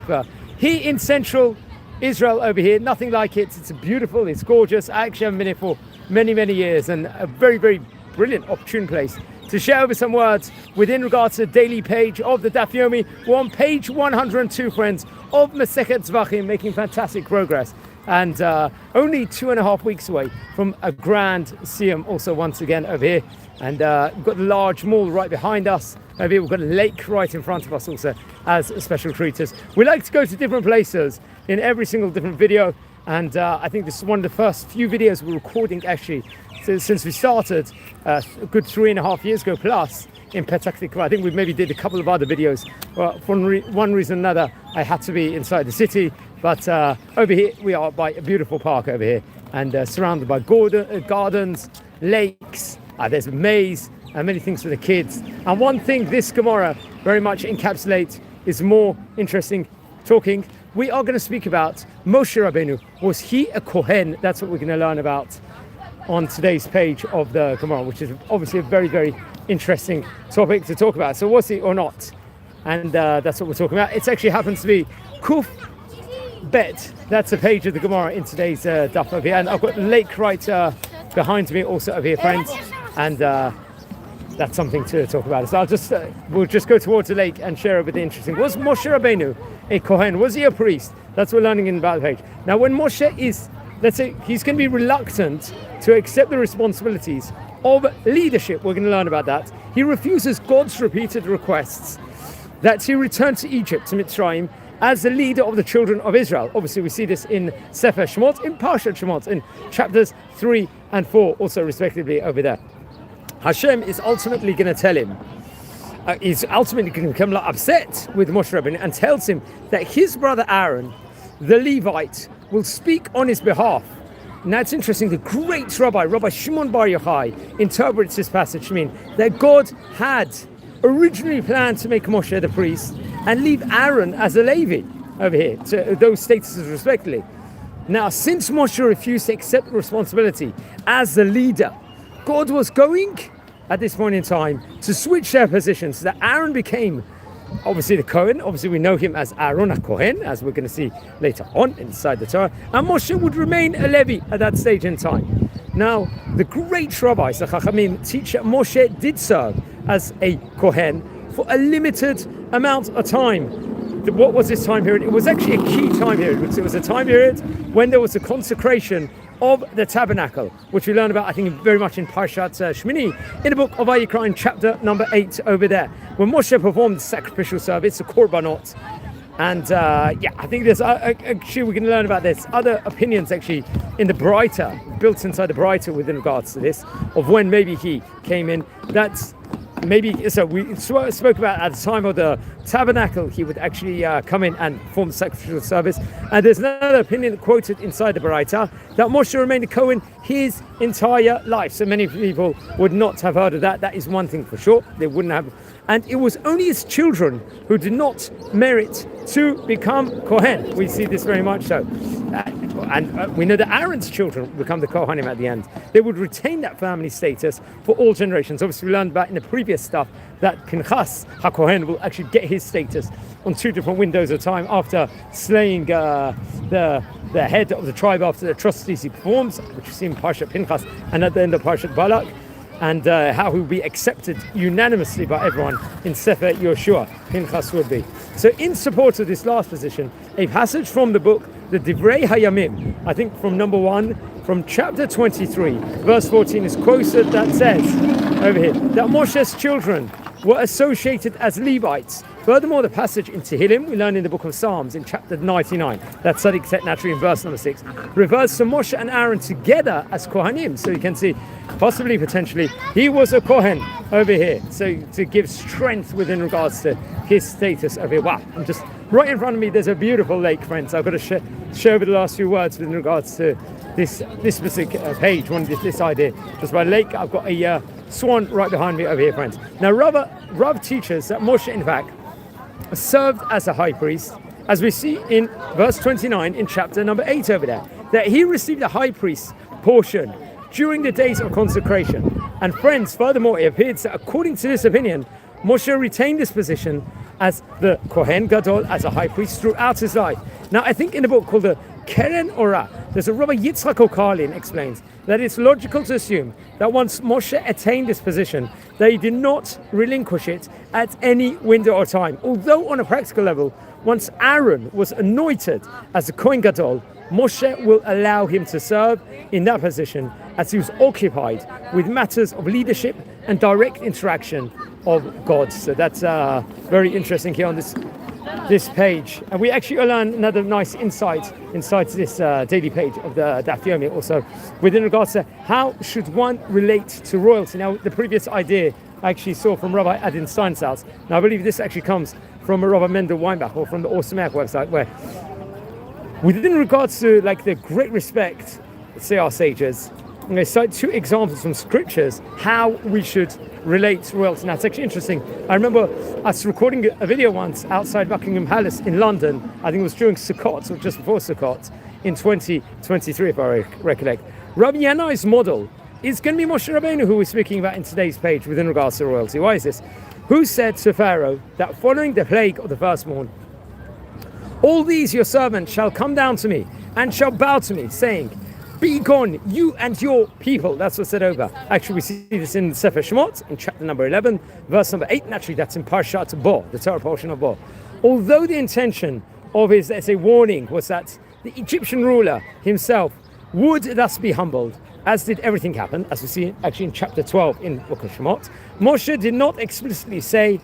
Tikva. Here in central Israel over here, nothing like it. It's beautiful, it's gorgeous. I actually haven't been here for many, many years, and a very, very brilliant, opportune place to share over some words within regards to the daily page of the Daf Yomi. We're on page 102, friends, of Masechet Zevachim, making fantastic progress. And only 2.5 weeks away from a grand siyum also once again over here. And we've got the large mall right behind us. Over here we've got a lake right in front of us also as a special treaters. We like to go to different places in every single different video. And I think this is one of the first few videos we're recording actually since we started a good 3.5 years ago plus in Petach Tikva. I think we maybe did a couple of other videos. Well, for one reason or another, I had to be inside the city. But over here, we are by a beautiful park over here and surrounded by gardens, lakes, there's a maze and many things for the kids. And one thing this Gemara very much encapsulates is more interesting talking. We are going to speak about Moshe Rabbeinu. Was he a Kohen? That's what we're going to learn about on today's page of the Gemara, which is obviously a very, very interesting topic to talk about. So was he or not? And that's what we're talking about. It actually happens to be Kuf Bet. That's a page of the Gemara in today's daf over here. And I've got the lake right behind me also over here, friends. And that's something to talk about. So we'll just go towards the lake and share over the interesting. Was Moshe Rabbeinu a Kohen? Was he a priest? That's what we're learning in about the page. Now, when Moshe is, let's say, he's going to be reluctant to accept the responsibilities of leadership. We're going to learn about that. He refuses God's repeated requests that he return to Egypt, to Mitzrayim, as the leader of the children of Israel. Obviously, we see this in Sefer Shemot, in Parshat Shemot, in chapters 3 and 4, also respectively over there. Hashem is ultimately going to tell him, he's ultimately going to become upset with Moshe Rabbeinu and tells him that his brother Aaron, the Levite, will speak on his behalf. Now it's interesting, the great Rabbi Shimon Bar Yochai, interprets this passage to mean that God had originally planned to make Moshe the priest and leave Aaron as a Levi over here, to those statuses respectively. Now, since Moshe refused to accept responsibility as the leader, God was going, at this point in time, to switch their positions so that Aaron became, obviously, the Kohen. Obviously, we know him as Aaron HaKohen, as we're going to see later on inside the Torah. And Moshe would remain a Levi at that stage in time. Now, the great rabbis, the Chachamim, teach that Moshe did serve as a Kohen for a limited amount of time. What was this time period? It was actually a key time period. It was a time period when there was a consecration of the tabernacle, which we learn about, I think, very much in Parshat Shmini, in the book of Vayikra, in chapter number 8 over there, when Moshe performed the sacrificial service, the korbanot. And I think there's actually we're going to learn about this. Other opinions actually in the Braita, built inside the Braita within regards to this, of when maybe he came in. That's maybe, so we spoke about at the time of the tabernacle, he would actually come in and perform the sacrificial service. And there's another opinion quoted inside the Braita that Moshe remained a Kohen his entire life. So many people would not have heard of that. That is one thing for sure. They wouldn't have. And it was only his children who did not merit to become Kohen. We see this very much so. And we know that Aaron's children become the Kohanim at the end. They would retain that family status for all generations. Obviously, we learned about in the previous stuff that Pinchas HaKohen will actually get his status on 2 different windows of time after slaying the head of the tribe after the atrocities he performs, which you see in Parshat Pinchas and at the end of Parshat Balak. And how he will be accepted unanimously by everyone in Sefer Yoshua, Pinchas would be. So in support of this last position, a passage from the book, the Divrei Hayamim, I think from number 1, from chapter 23, verse 14 is quoted that says, over here, that Moshe's children were associated as Levites. Furthermore, the passage in Tehillim, we learn in the book of Psalms in chapter 99, that's Tzadik Tet naturally in verse number 6, refers to Moshe and Aaron together as Kohanim. So you can see, possibly, potentially, he was a Kohen over here. So to give strength within regards to his status over here. Wow, I'm just, right in front of me, there's a beautiful lake, friends. I've got to share over the last few words with regards to this specific page, this idea. Just by the lake, I've got a swan right behind me over here, friends. Now, Rav teaches that Moshe, in fact, served as a high priest, as we see in verse 29 in chapter number 8 over there, that he received a high priest portion during the days of consecration. And friends, furthermore, it appears that according to this opinion, Moshe retained this position as the Kohen Gadol, as a high priest throughout his life. Now, I think in a book called the Keren Ora, there's a Rabbi Yitzchak Okarlin explains that it's logical to assume that once Moshe attained this position, that he did not relinquish it at any window or time. Although on a practical level, once Aaron was anointed as the Kohen Gadol, Moshe will allow him to serve in that position as he was occupied with matters of leadership and direct interaction of God. So that's very interesting here on this page. And we actually learn another nice insight inside this daily page of the Daf Yomi also within regards to how should one relate to royalty. Now, the previous idea I actually saw from Rabbi Adin Steinsaltz. Now, I believe this actually comes from Rabbi Mendel Weinbach or from the Orsameach website, where within regards to like the great respect, say our sages, I'm going to cite two examples from scriptures how we should relate to royalty. Now, it's actually interesting. I remember us recording a video once outside Buckingham Palace in London. I think it was during Sukkot or just before Sukkot in 2023, if I recollect. Rabbi Yanai's model is going to be Moshe Rabbeinu, who we're speaking about in today's page within regards to royalty. Why is this? Who said to Pharaoh that following the plague of the firstborn, all these your servants shall come down to me and shall bow to me, saying, be gone, you and your people. That's what's said over. Actually, we see this in Sefer Shemot, in chapter number 11, verse number 8. Naturally, that's in Parshat Bo, the Torah portion of Bo. Although the intention of his, let's say, warning was that the Egyptian ruler himself would thus be humbled, as did everything happen, as we see actually in chapter 12 in Book of Shemot, Moshe did not explicitly say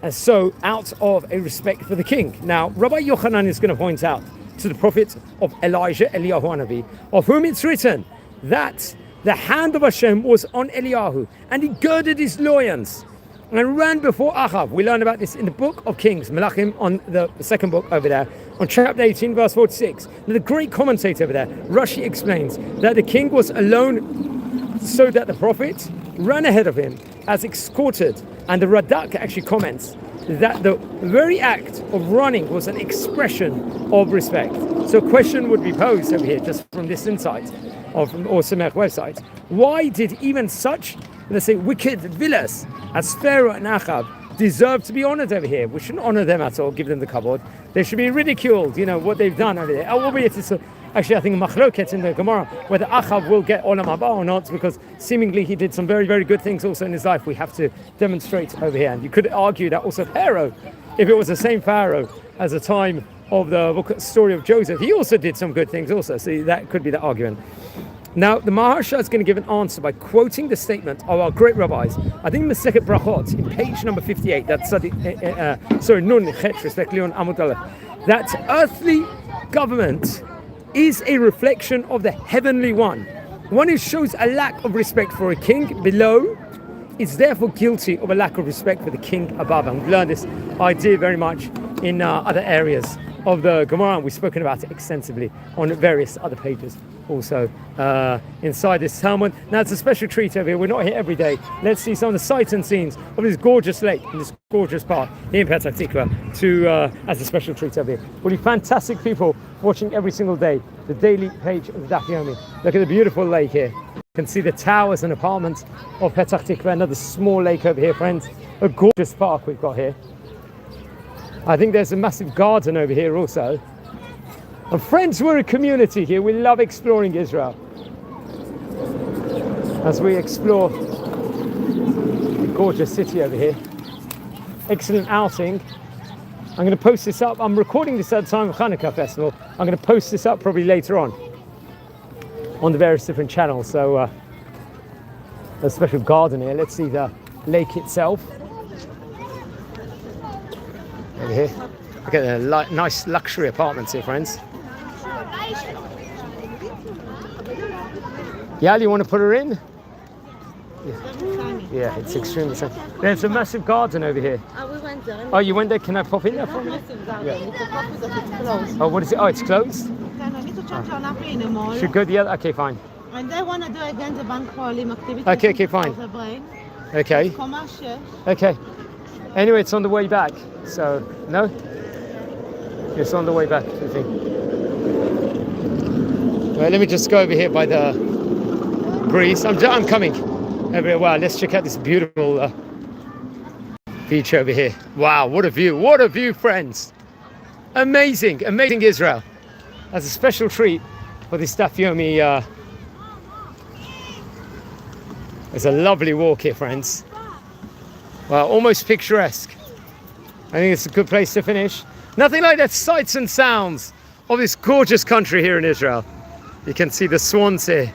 so out of a respect for the king. Now, Rabbi Yochanan is going to point out to the prophet of Elijah, Eliyahu Hanavi, of whom it's written that the hand of Hashem was on Eliyahu, and he girded his loins and ran before Achav. We learn about this in the book of Kings, Melachim, on the second book over there, on chapter 18, verse 46. Now, the great commentator over there, Rashi, explains that the king was alone so that the prophet ran ahead of him as escorted, and the Radak actually comments that the very act of running was an expression of respect. So a question would be posed over here, just from this insight of from Orsameach website. Why did even such, let's say, wicked villains as Pharaoh and Achav deserve to be honored over here? We shouldn't honor them at all, give them the kavod. They should be ridiculed, what they've done over there. Albeit it's actually, I think, a machloket in the Gemara, whether Achav will get Olam Haba or not, because seemingly he did some very, very good things also in his life. We have to demonstrate over here. And you could argue that also Pharaoh, if it was the same Pharaoh as the time of the story of Joseph, he also did some good things also. So that could be the argument. Now, the Maharsha is going to give an answer by quoting the statement of our great rabbis. I think Masechet Brachot, in page number 58, that's Nun Chet, respectively, on Amud Aleph, that earthly government is a reflection of the heavenly one. One who shows a lack of respect for a king below is therefore guilty of a lack of respect for the king above. And we've learned this idea very much in other areas of the Gemara, and we've spoken about it extensively on various other pages also inside this Talmud. Now, it's a special treat over here. We're not here every day. Let's see some of the sights and scenes of this gorgeous lake and this gorgeous park here in Petach Tikva as a special treat over here. We'll be fantastic people watching every single day the daily page of Daf Yomi. Look at the beautiful lake here. You can see the towers and apartments of Petach Tikva. Another small lake over here, friends. A gorgeous park we've got here. I think there's a massive garden over here also. And friends, we're a community here. We love exploring Israel. As we explore the gorgeous city over here. Excellent outing. I'm going to post this up. I'm recording this at the time of Hanukkah Festival. I'm going to post this up probably later on the various different channels. So a special garden here. Let's see the lake itself. Over here. Look at the nice luxury apartments here, friends. Yeah, you want to put her in? Yeah, it's extremely sunny. There's a massive garden over here. We went there. Oh, you went there? Can I pop in there for a minute? Yeah. It's closed. Oh, what is it? Oh, it's closed? I need to check on in the mall. Should go the other? Okay, fine. And they want to do again the bank holiday activity. Okay, fine. Okay. Okay. Anyway, it's on the way back. So, no? It's on the way back, I think. Right, let me just go over here by the breeze. I'm coming over here. Wow, let's check out this beautiful beach over here. Wow, what a view. What a view, friends. Amazing, amazing Israel. As a special treat for this Daf Yomi. There's a lovely walk here, friends. Well, almost picturesque. I think it's a good place to finish. Nothing like the sights and sounds of this gorgeous country here in Israel. You can see the swans here.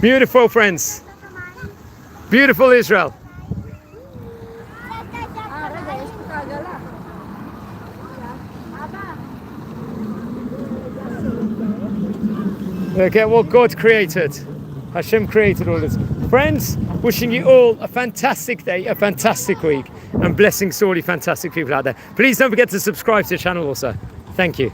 Beautiful, friends. Beautiful Israel. Look at what God created. Hashem created all this. Friends, wishing you all a fantastic day, a fantastic week, and blessings to all you fantastic people out there. Please don't forget to subscribe to the channel also. Thank you.